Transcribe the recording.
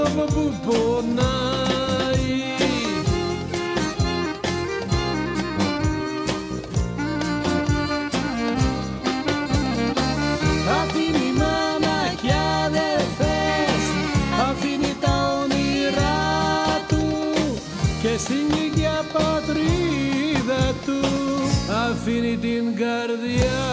τόπο που πονάει. Αφήνει μάνα κι αδερφές, αφήνει τα όνειρά του και στην ίδια πατρίδα του αφήνει την καρδιά